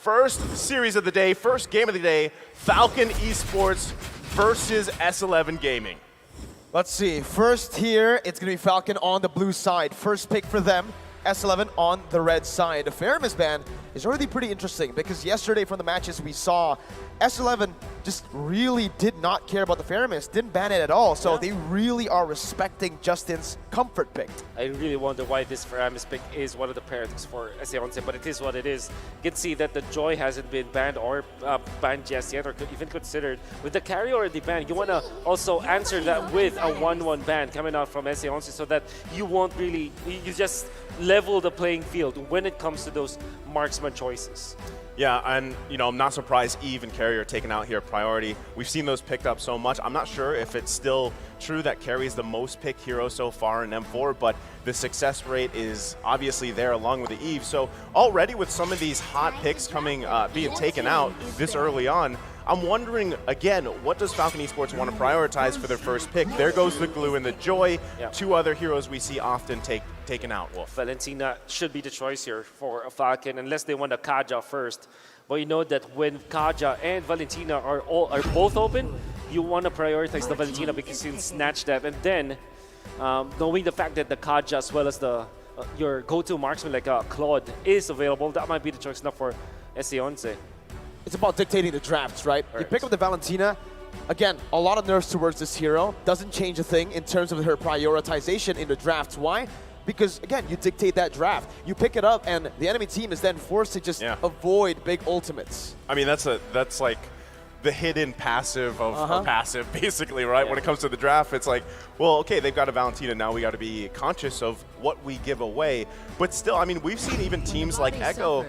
first series of the day, first game of the day, Falcon Esports versus S11 Gaming. Let's see. First here, it's going to be Falcon on the blue side. First pick for them, S11 on the red side. The Faramis ban is already pretty interesting because yesterday from the matches we saw, S11 just really did not care about the Faramis, didn't ban it at all. So they really are respecting Justin's comfort pick. I really wonder why this Faramis pick is one of the priorities for S11, but it is what it is. You can see that the Joy hasn't been banned or banned just yet, or even considered. With the carry already banned, you want to also answer that with a 1-1 ban coming out from S11 so that you won't really, you just level the playing field when it comes to those marksman choices. Yeah, and I'm not surprised Eve and Carry are taken out here priority. We've seen those picked up so much. I'm not sure if it's still true that Carry is the most picked hero so far in M4, but the success rate is obviously there along with the Eve. So already with some of these hot picks coming, being taken out this early on, I'm wondering, again, what does Falcon Esports want to prioritize for their first pick? There goes the Glue and the Joy, two other heroes we see often taken out, Wolf. Valentina should be the choice here for Falcon, unless they want a Kaja first. But you know that when Kaja and Valentina are both open, you want to prioritize the Valentina because you can snatch that. And then, knowing the fact that the Kaja as well as the your go-to marksman like Claude is available, that might be the choice now for S11. It's about dictating the drafts, right? You pick up the Valentina. Again, a lot of nerfs towards this hero. Doesn't change a thing in terms of her prioritization in the drafts. Why? Because, again, you dictate that draft. You pick it up, and the enemy team is then forced to just avoid big ultimates. I mean, that's like the hidden passive of passive, basically, right? When it comes to the draft, it's like, well, okay, they've got a Valentina, now we got to be conscious of what we give away. But still, I mean, we've seen even teams like Echo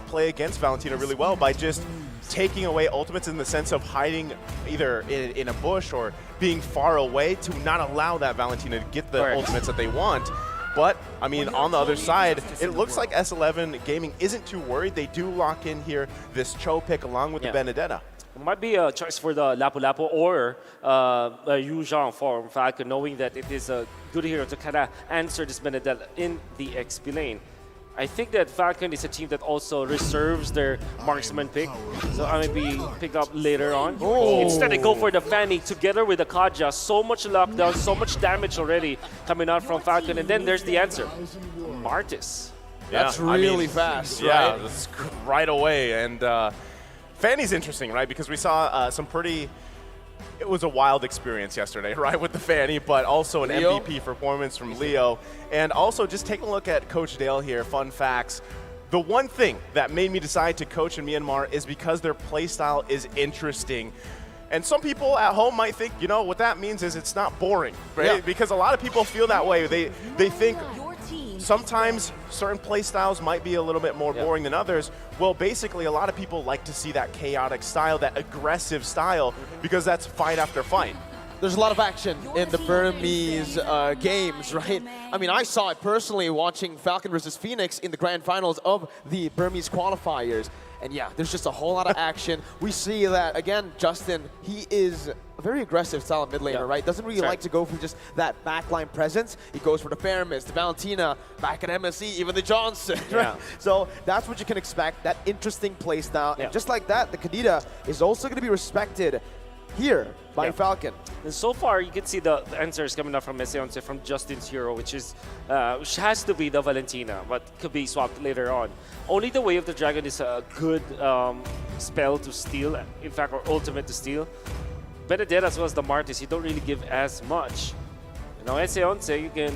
play against Valentina really well by just taking away ultimates in the sense of hiding either in a bush or being far away to not allow that Valentina to get the ultimates that they want. But, I mean, on the other side, it looks like S11 Gaming isn't too worried. They do lock in here this Cho pick along with the Benedetta. It might be a choice for the Lapu Lapu or Yu Zhang for Falcon, knowing that it is a good hero to kind of answer this Benedetta in the XP lane. I think that Falcon is a team that also reserves their marksman pick, so I might be picked up later on. Instead, they go for the Fanny together with the Kaja. So much lockdown, so much damage already coming out from Falcon, and then there's the answer, Martis. That's really fast, right? Yeah, that's right away. And Fanny's interesting, right? Because we saw some pretty... It was a wild experience yesterday, right, with the Fanny, but also an MVP performance from Leo. And also, just take a look at Coach Dale here, fun facts. The one thing that made me decide to coach in Myanmar is because their playstyle is interesting. And some people at home might think, what that means is it's not boring, right? Because a lot of people feel that way. They think sometimes certain play styles might be a little bit more boring than others. Well, basically, a lot of people like to see that chaotic style, that aggressive style, because that's fight after fight. There's a lot of action in the Burmese games, right? I mean, I saw it personally watching Falcon versus Phoenix in the grand finals of the Burmese qualifiers. And yeah, there's just a whole lot of action. We see that, again, Justin, he is a very aggressive style of mid laner, right? Doesn't really like to go for just that backline presence. He goes for the Faramis, the Valentina, back at MSE, even the Johnson, right? So that's what you can expect, that interesting play style. And just like that, the Kadita is also going to be respected here by Falcon. And so far, you can see the answers coming up from S11 from Justin's hero, which has to be the Valentina, but could be swapped later on. Only the Way of the Dragon is a good spell to steal, in fact, or ultimate to steal. Benedetta as well as the Martis, you don't really give as much. S11, you can...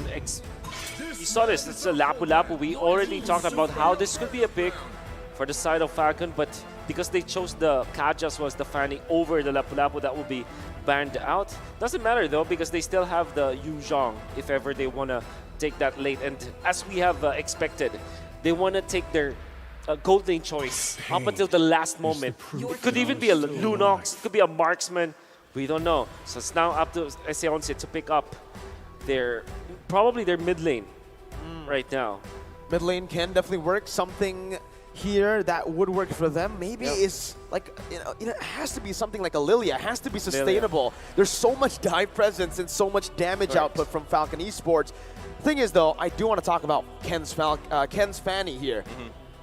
you saw this, it's a Lapu Lapu. We already talked about how this could be a pick for the side of Falcon, but because they chose the Kaja as well as the Fanny over the Lapu Lapu, that will be banned out. Doesn't matter though, because they still have the Yu Zhang if ever they want to take that late. And as we have expected, they want to take their gold lane choice up until the last moment. It could even be a Lunox, it could be a marksman. We don't know. So it's now up to S11 to pick up probably their mid lane right now. Mid lane can definitely work. Something here that would work for them maybe is like, it has to be something like a Lilia. It has to be sustainable. There's so much dive presence and so much damage output from Falcon Esports. Thing is though, I do want to talk about Ken's Fanny here.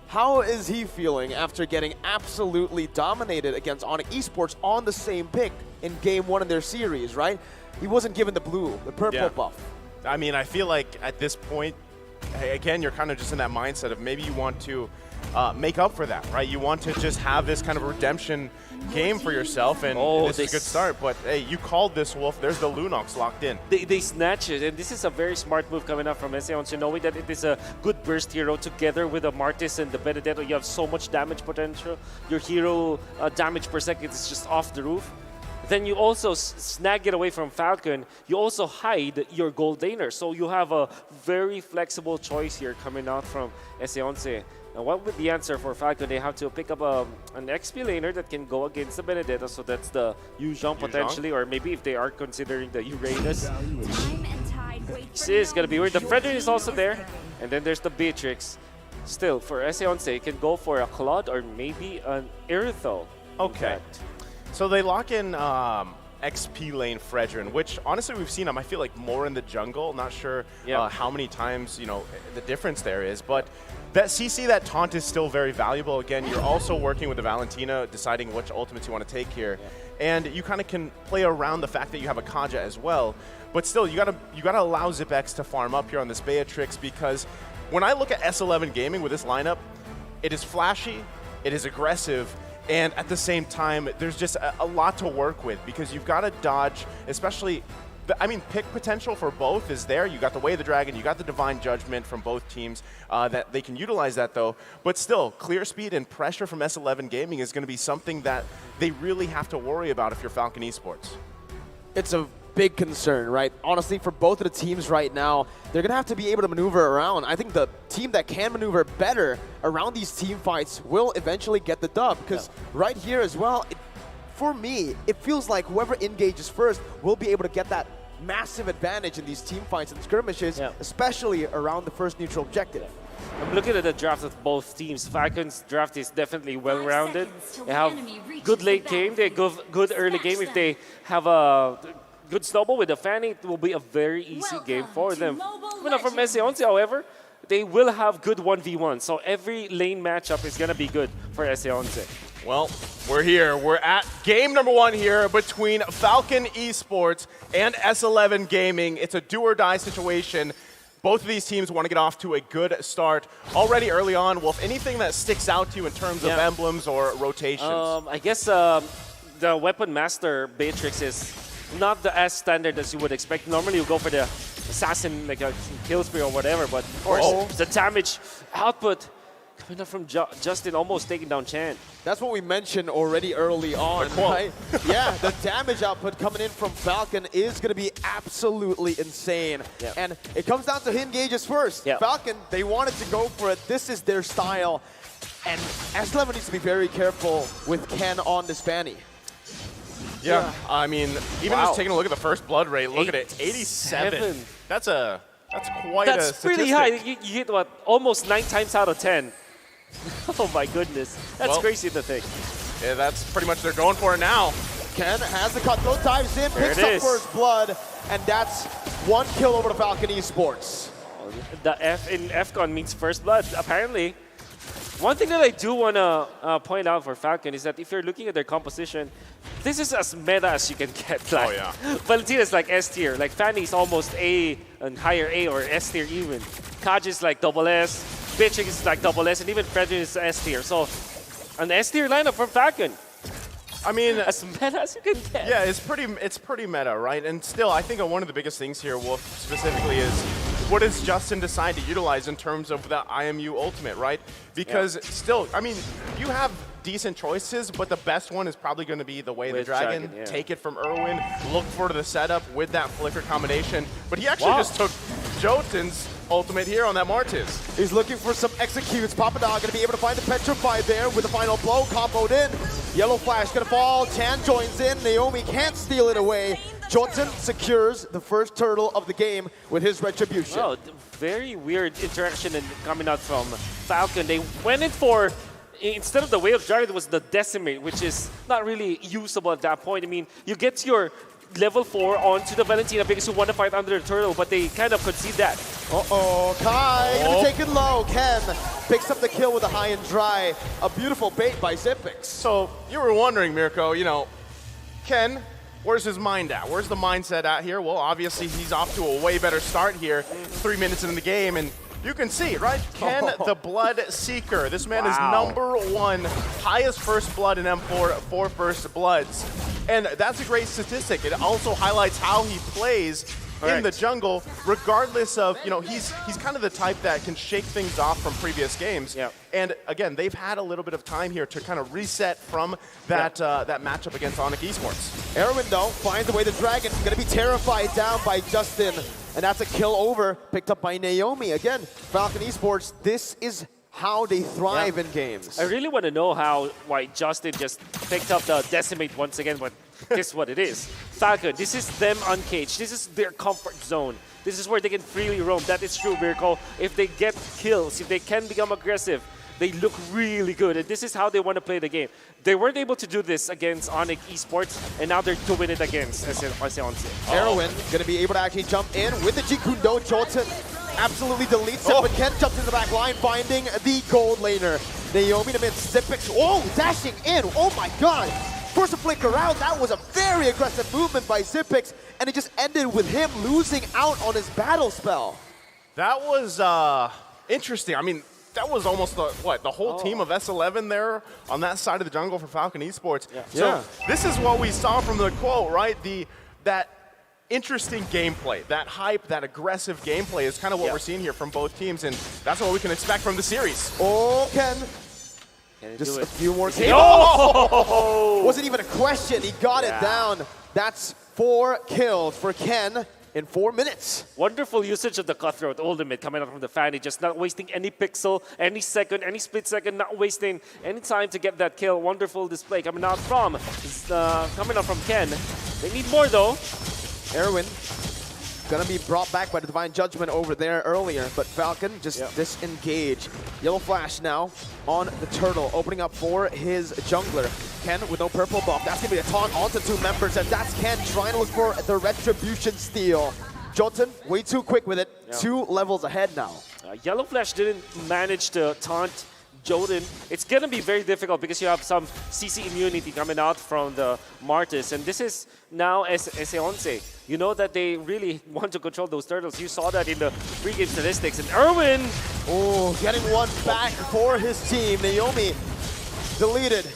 how is he feeling after getting absolutely dominated against Onyx Esports on the same pick in game 1 of their series, right? He wasn't given the blue, the purple buff. I mean, I feel like at this point, again, you're kind of just in that mindset of maybe you want to make up for that, right? You want to just have this kind of redemption game for yourself, and this is a good start. But hey, you called this, Wolf. There's the Lunox locked in. They snatch it, and this is a very smart move coming up from S11, knowing that it is a good burst hero together with the Martis and the Benedetto. You have so much damage potential. Your hero damage per second is just off the roof. Then you also snag it away from Falcon. You also hide your gold laner. So you have a very flexible choice here coming out from S11. Now, what would the answer for Falcon? They have to pick up an XP laner that can go against the Benedetto. So that's the Yuzhong potentially, or maybe if they are considering the Uranus. This is going to be weird. The Frederick is also there. And then there's the Beatrix. Still, for S11, you can go for a Claude or maybe an Irithel. Okay. So they lock in XP lane Fredrin, which honestly we've seen him, I feel like, more in the jungle. Not sure how many times, you know, the difference there is. But that CC, that taunt is still very valuable. Again, you're also working with the Valentina, deciding which ultimates you want to take here. And you kind of can play around the fact that you have a Kaja as well. But still, you gotta allow ZipX to farm up here on this Beatrix, because when I look at S11 Gaming with this lineup, it is flashy, it is aggressive, and at the same time, there's just a lot to work with, because you've got to dodge, especially, pick potential for both is there. You got the Way of the Dragon, you got the Divine Judgment from both teams that they can utilize that though. But still, clear speed and pressure from S11 Gaming is going to be something that they really have to worry about if you're Falcon Esports. It's a big concern, right? Honestly, for both of the teams right now, they're going to have to be able to maneuver around. I think the team that can maneuver better around these team fights will eventually get the dub, because right here as well, for me, it feels like whoever engages first will be able to get that massive advantage in these team fights and skirmishes, especially around the first neutral objective. I'm looking at the draft of both teams. Falcon's draft is definitely well-rounded. They have good late game, they have good early game. If they have a good snowball with the Fanny, it will be a very easy game for them. From S11, however, they will have good 1v1, so every lane matchup is going to be good for S11. Well, we're here. We're at game number 1 here between Falcon Esports and S11 Gaming. It's a do-or-die situation. Both of these teams want to get off to a good start. Already early on, Wolf, anything that sticks out to you in terms of emblems or rotations? I guess the Weapon Master Beatrix is not as standard as you would expect. Normally you go for the assassin, like a kill spree or whatever, but of course the damage output coming up from Justin, almost taking down Chan. That's what we mentioned already early on, right? Yeah, the damage output coming in from Falcon is going to be absolutely insane. And it comes down to hit engages first. Falcon, they wanted to go for it. This is their style. And S11 needs to be very careful with Ken on this Fanny. Yeah, I mean, even just taking a look at the first blood rate, look at it, 87. That's quite a statistic. Pretty high. You hit, what, almost 9 times out of 10. Oh my goodness. That's crazy to think. Yeah, that's pretty much, they're going for it now. Ken has the cutthroat, dives in, picks up first blood, and that's 1 kill over to Falcon Esports. The F in FCON means first blood, apparently. One thing that I do want to point out for Falcon is that if you're looking at their composition, this is as meta as you can get. Like, Valentina is like S tier. Like Fanny is almost A and higher A or S tier even. Kaj is like double S. Beatrix is like double S, and even Frederick is S tier. So an S tier lineup from Falcon. I mean, as meta as you can get. Yeah, it's pretty meta, right? And still, I think one of the biggest things here, Wolf, specifically is what does Justin decide to utilize in terms of the IMU ultimate, right? Because still, I mean, you have decent choices, but the best one is probably going to be the Way of the Dragon. Take it from Irwin, look for the setup with that flicker combination. But he actually just took Jotun's ultimate here on that Martis. He's looking for some executes. Papadog going to be able to find the Petrify there with the final blow, comboed in. Yellow Flash going to fall, Chan joins in, Naomi can't steal it away. Jotun secures the first turtle of the game with his retribution. Oh, very weird interaction coming out from Falcon. They went in for, instead of the Way of Dragon, it was the Decimate, which is not really usable at that point. I mean, you get your level 4 onto the Valentina because you want to fight under the turtle, but they kind of concede that. Uh-oh, Kai gonna take it low. Ken picks up the kill with a high and dry. A beautiful bait by Xyp9x. So you were wondering, Mirko, you know, Ken, where's his mind at? Where's the mindset at here? Well, obviously he's off to a way better start here, 3 minutes into the game, and you can see, right? Ken, the Blood Seeker. This man is #1, highest first blood in M4 for first bloods. And that's a great statistic. It also highlights how he plays in the jungle, regardless of, you know, he's kind of the type that can shake things off from previous games. Yep. And again, they've had a little bit of time here to kind of reset from that that matchup against Falcon Esports. Erwin, though, finds the way the Dragon. Gonna be terrified down by Justin. And that's a kill over, picked up by Naomi. Again, Falcon Esports, this is how they thrive in games. I really want to know why Justin just picked up the Decimate once again, but guess what it is. Falcon, this is them uncaged. This is their comfort zone. This is where they can freely roam. That is true, Mirko. If they get kills, if they can become aggressive, they look really good, and this is how they want to play the game. They weren't able to do this against Onyx Esports, and now they're doing it against S11. Erwin gonna be able to actually jump in with the Jikundo. Jolton absolutely deletes it, but Ken jumps in the back line, finding the gold laner. Naomi to mid, Xyp9x, dashing in, oh my god! Forced to flicker out, that was a very aggressive movement by Xyp9x, and it just ended with him losing out on his battle spell. That was interesting. I mean, that was almost the whole team of S11 there on that side of the jungle for Falcon Esports. So this is what we saw from the quote, right? That interesting gameplay, that hype, that aggressive gameplay is kind of what we're seeing here from both teams, and that's what we can expect from the series. Oh, Ken. Just a few more kills. Wasn't even a question. He got it down. That's 4 kills for Ken in 4 minutes. Wonderful usage of the Cutthroat ultimate coming out from the Fanny, just not wasting any pixel, any second, any split second, not wasting any time to get that kill. Wonderful display coming out from Ken. They need more though. Erwin gonna be brought back by the Divine Judgment over there earlier, but Falcon just disengage. Yellow Flash now on the Turtle, opening up for his jungler. Ken with no purple buff. That's gonna be a taunt onto 2 members, and that's Ken trying to look for the Retribution steal. Jolton, way too quick with it. 2 levels ahead now. Yellow Flash didn't manage to taunt Jolton. It's gonna be very difficult because you have some CC immunity coming out from the Martis, and this is now S11. You know that they really want to control those turtles. You saw that in the pregame statistics. And Erwin! Oh, getting one back for his team. Naomi deleted,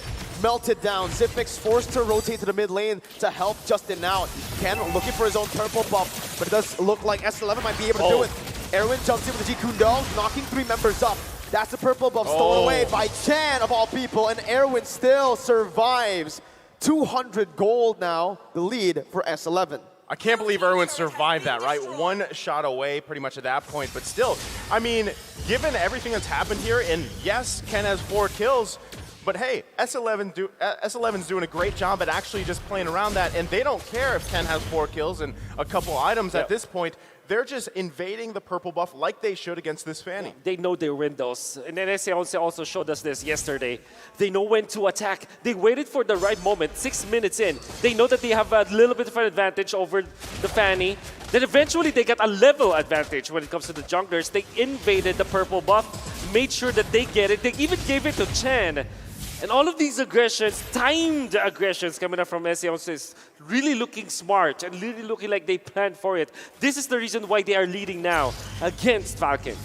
melted down. Xyp9x forced to rotate to the mid lane to help Justin out. Ken looking for his own purple buff, but it does look like S11 might be able to do it. Erwin jumps in with the Jikundo, knocking 3 members up. That's the purple buff stolen away by Chan of all people, and Erwin still survives. 200 gold now, the lead for S11. I can't believe Erwin survived that, right? 1 shot away pretty much at that point, but still, I mean, given everything that's happened here, and yes, Ken has 4 kills, but hey, S11's doing a great job at actually just playing around that, and they don't care if Ken has 4 kills and a couple items at this point. They're just invading the purple buff like they should against this Fanny. They know their windows. And NSA also showed us this yesterday. They know when to attack. They waited for the right moment, 6 minutes in. They know that they have a little bit of an advantage over the Fanny. Then eventually they got a level advantage when it comes to the junglers. They invaded the purple buff, made sure that they get it. They even gave it to Chen. And all of these aggressions, timed aggressions coming up from S11 is really looking smart and really looking like they planned for it. This is the reason why they are leading now against Falcon.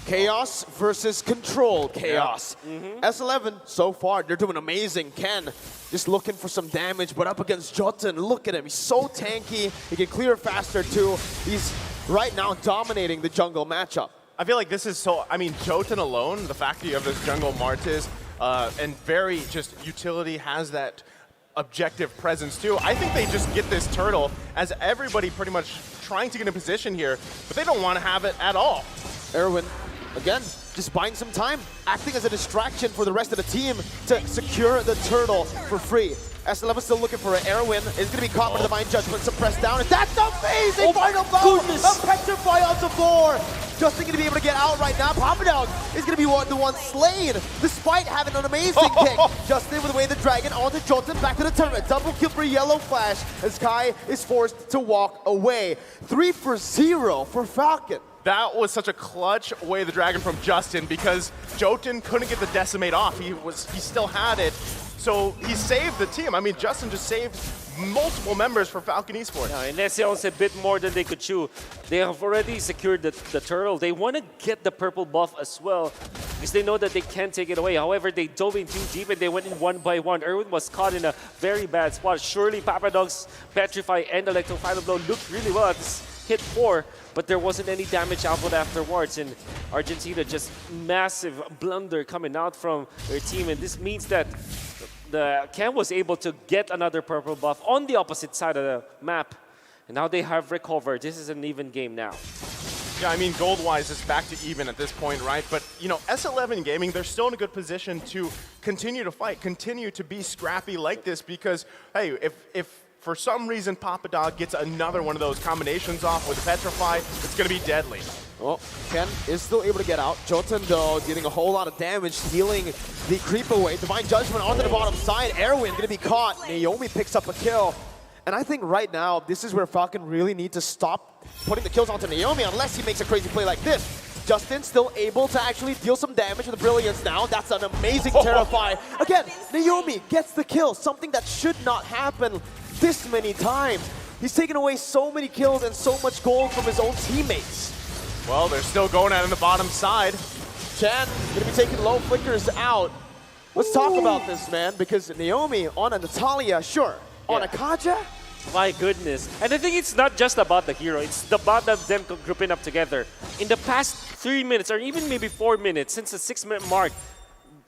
Chaos versus controlled chaos. S11, so far, they're doing amazing. Ken just looking for some damage, but up against Jotun, look at him. He's so tanky. He can clear faster, too. He's right now dominating the jungle matchup. I feel like this is so, I mean, Jotun alone, the fact that you have this jungle Martis, and very just utility has that objective presence too. I think they just get this turtle as everybody pretty much trying to get in position here, but they don't want to have it at all. Erwin, again, just buying some time, acting as a distraction for the rest of the team to secure the turtle for free. S11 still looking for it. Erwin is going to be caught by the Divine Judgment, suppressed down, and that's amazing! Final blow! A Petrify onto 4! Justin going to be able to get out right now. Papadog is going to be the one slain, despite having an amazing kick. Justin with away the dragon onto Jolton, back to the tournament. Double kill for Yellow Flash as Kai is forced to walk away. 3 for 0 for Falcon. That was such a clutch away the dragon from Justin because Jotun couldn't get the decimate off. He still had it. So he saved the team. I mean, Justin just saved multiple members for Falcon Esports. Yeah, and S11's a bit more than they could chew. They have already secured the turtle. They want to get the purple buff as well because they know that they can't take it away. However, they dove in too deep and they went in one by one. Erwin was caught in a very bad spot. Surely Papadog's Petrify and Electro Final Blow looked really well at this hit 4, but there wasn't any damage output afterwards. And Argentina just massive blunder coming out from their team. And this means that the Ken was able to get another purple buff on the opposite side of the map. And now they have recovered. This is an even game now. Yeah, I mean, gold-wise, it's back to even at this point, right? But, you know, S11 Gaming, they're still in a good position to continue to fight, continue to be scrappy like this because, hey, if for some reason Papadog gets another one of those combinations off with Petrify, it's going to be deadly. Well, Ken is still able to get out. Jotun, though, dealing a whole lot of damage, stealing the creep away. Divine Judgment onto the bottom side. Erwin going to be caught. Naomi picks up a kill. And I think right now, this is where Falcon really need to stop putting the kills onto Naomi unless he makes a crazy play like this. Justin still able to actually deal some damage with the Brilliance now. That's an amazing Terrify. Again, Naomi gets the kill, something that should not happen this many times. He's taken away so many kills and so much gold from his own teammates. Well, they're still going at it on the bottom side. Chen gonna be taking low flickers out. Let's talk about this, man, because Naomi on a Natalia, sure. On a Kaja? My goodness. And I think it's not just about the hero, it's about them grouping up together. In the past 3 minutes, or even maybe 4 minutes, since the 6-minute mark,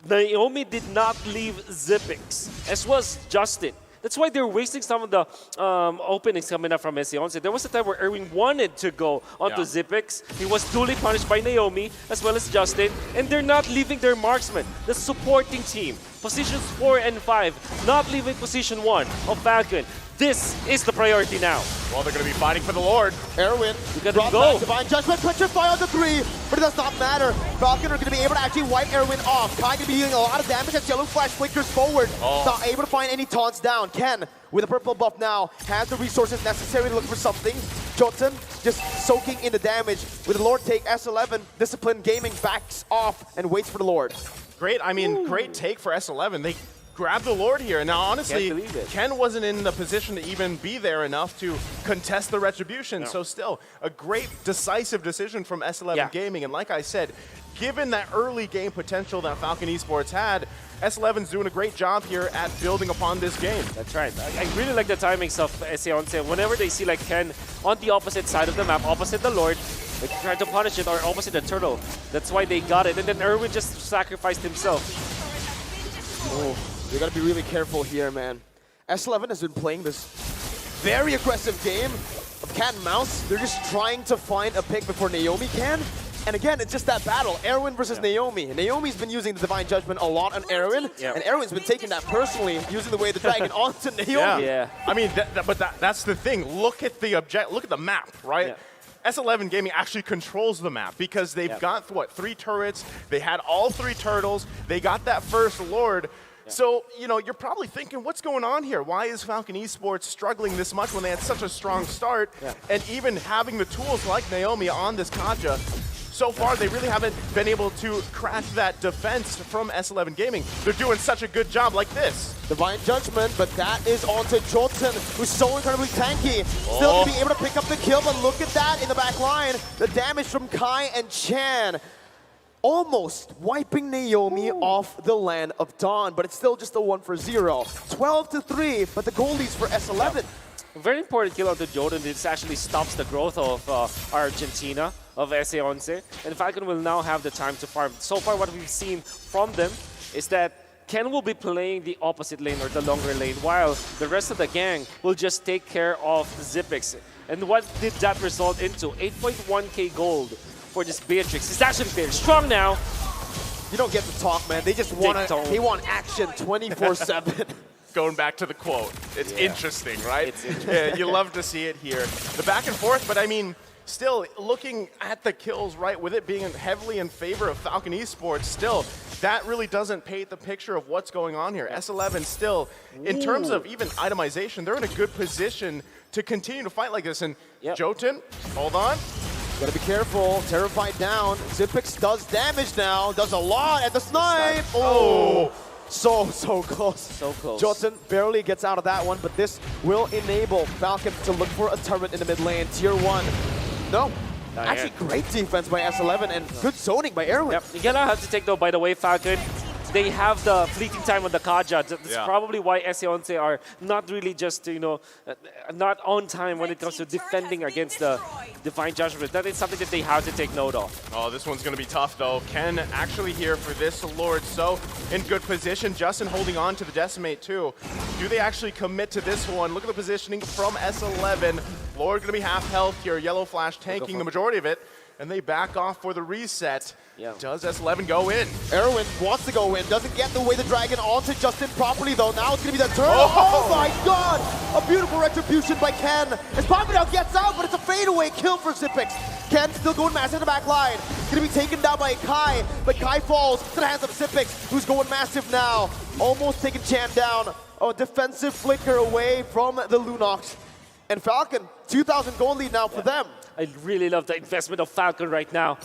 Naomi did not leave Zipix, as was Justin. That's why they're wasting some of the openings coming up from S11. There was a time where Erwin wanted to go onto Zipix. He was duly punished by Naomi as well as Justin, and they're not leaving their marksman, the supporting team. Positions 4 and 5, not leaving position 1 of Falcon. This is the priority now. Well, they're going to be fighting for the Lord. Erwin brought back Divine Judgment, Petrify on the 3, but it does not matter. Falcon are going to be able to actually wipe Erwin off. Kai going to be dealing a lot of damage as Yellow Flash flickers forward. Not able to find any taunts down. Ken, with a purple buff now, has the resources necessary to look for something. Jotun just soaking in the damage. With the Lord take, S11, Discipline Gaming backs off and waits for the Lord. Great, I mean, great take for S11. They grab the Lord here. Now, honestly, Ken wasn't in the position to even be there enough to contest the retribution. No. So still, a great decisive decision from S11 Gaming. And like I said, given that early game potential that Falcon Esports had, S11's doing a great job here at building upon this game. That's right. I really like the timings of S11. Whenever they see like Ken on the opposite side of the map, opposite the Lord, they try to punish it, or opposite the turtle. That's why they got it. And then Erwin just sacrificed himself. Oh. You gotta be really careful here, man. S11 has been playing this very aggressive game of cat and mouse. They're just trying to find a pick before Naomi can. And again, it's just that battle, Erwin versus Naomi. Naomi's been using the Divine Judgment a lot on Erwin, and Erwin's been taking that personally, using the way the dragon onto Naomi. I mean, that's the thing. Look at the map, right? S11 Gaming actually controls the map because they've got, what, 3 turrets. They had all 3 turtles. They got that first Lord. So, you know, you're probably thinking, what's going on here? Why is Falcon Esports struggling this much when they had such a strong start? And even having the tools like Naomi on this Kaja, so far they really haven't been able to crack that defense from S11 Gaming. They're doing such a good job like this. Divine Judgment, but that is onto Jotun, who's so incredibly tanky. Still going to be able to pick up the kill, but look at that in the back line. The damage from Kai and Chan. Almost wiping Naomi off the land of Dawn, but it's still just a 1-for-0. 12-3, but the goalies for S11. A very important kill onto Jotun. This actually stops the growth of Argentina, of S11. And Falcon will now have the time to farm. So far, what we've seen from them is that Ken will be playing the opposite lane, or the longer lane, while the rest of the gang will just take care of Zipix. And what did that result into? 8.1k gold for this Beatrix. It's actually very strong now. You don't get to talk, man. They just want they want action 24/7. Going back to the quote, it's interesting, right? It's interesting. You love to see it here. The back and forth, but I mean, still looking at the kills, right, with it being heavily in favor of Falcon Esports, still, that really doesn't paint the picture of what's going on here. S11 still, in terms of even itemization, they're in a good position to continue to fight like this. And Jotun, hold on. Gotta be careful. Terrified down. Xyp9x does damage now. Does a lot at the snipe. Oh. So close. So close. Jotun barely gets out of that one, but this will enable Falcon to look for a turret in the mid lane. Tier 1. No. Actually, great defense by S11 and good zoning by Erwin. Yep. You're gonna have to take though, by the way, Falcon. They have the fleeting time on the Kaja. That's probably why S11 are not really just, not on time when it comes to defending against the Divine Judgment. That is something that they have to take note of. Oh, this one's going to be tough, though. Ken actually here for this Lord, so in good position. Justin holding on to the Decimate, too. Do they actually commit to this one? Look at the positioning from S11. Lord going to be half health here. Yellow Flash tanking the majority of it, and they back off for the reset. Yeah. Does S11 go in? Erwin wants to go in, doesn't get the way the dragon onto Justin properly though. Now it's gonna be the turn. Oh my god! A beautiful retribution by Ken. As Papadov gets out, but it's a fadeaway kill for Xyp9x. Ken still going massive in the back line. Gonna be taken down by Kai, but Kai falls to the hands of Xyp9x, who's going massive now. Almost taking Chan down. A defensive flicker away from the Lunox. And Falcon, 2,000 gold lead now for them. I really love the investment of Falcon right now.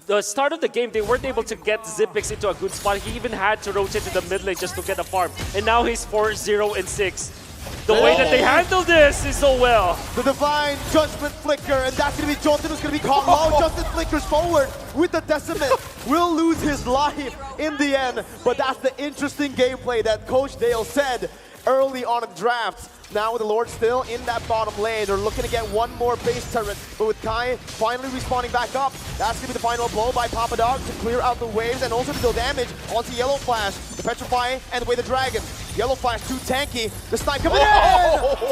The start of the game, they weren't able to get Xyp9x into a good spot. He even had to rotate to the mid lane just to get a farm. And now he's 4-0-6. The way that they handle this is so well. The Divine Judgment flicker, and that's going to be Jotun who's going to be caught low. Justin flickers forward with the Decimate. Will lose his life in the end, but that's the interesting gameplay that Coach Dale said early on in the draft. Now with the Lord still in that bottom lane, they're looking to get one more base turret, but with Kai finally respawning back up, that's going to be the final blow by Papadog to clear out the waves and also to deal damage onto Yellow Flash, the Petrify, and the way the Dragon. Yellow Flash too tanky, the snipe coming in!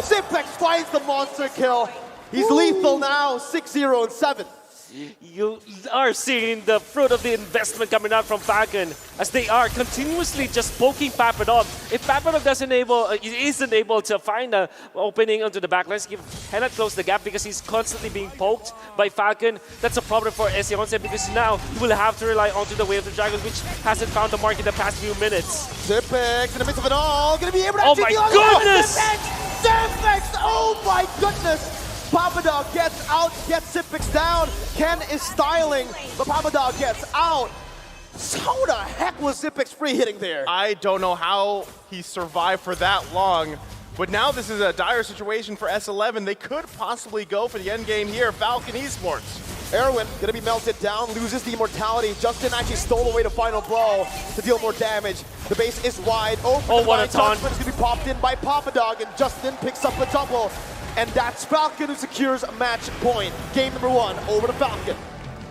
Xyp9x finds the monster kill. He's lethal now, 6-0-7. You are seeing the fruit of the investment coming out from Falcon as they are continuously just poking Papadov. If Papadov isn't able to find an opening onto the backlines, he cannot close the gap because he's constantly being poked by Falcon. That's a problem for S11 because now he will have to rely onto the Way of the Dragon, which hasn't found the mark in the past few minutes. Xyp9x in the midst of it all, gonna be able to oh my goodness! Xyp9x! Oh my goodness! Papadog gets out, gets Xyp9x down. Ken is styling, but Papadog gets out. So the heck was Xyp9x free hitting there? I don't know how he survived for that long, but now this is a dire situation for S11. They could possibly go for the end game here. Falcon Esports. Erwin gonna be melted down, loses the immortality. Justin actually stole away the final blow to deal more damage. The base is wide open. Oh, what a taunt. It's gonna be popped in by Papadog, and Justin picks up a double. And that's Falcon who secures a match point. Game number 1 over to Falcon.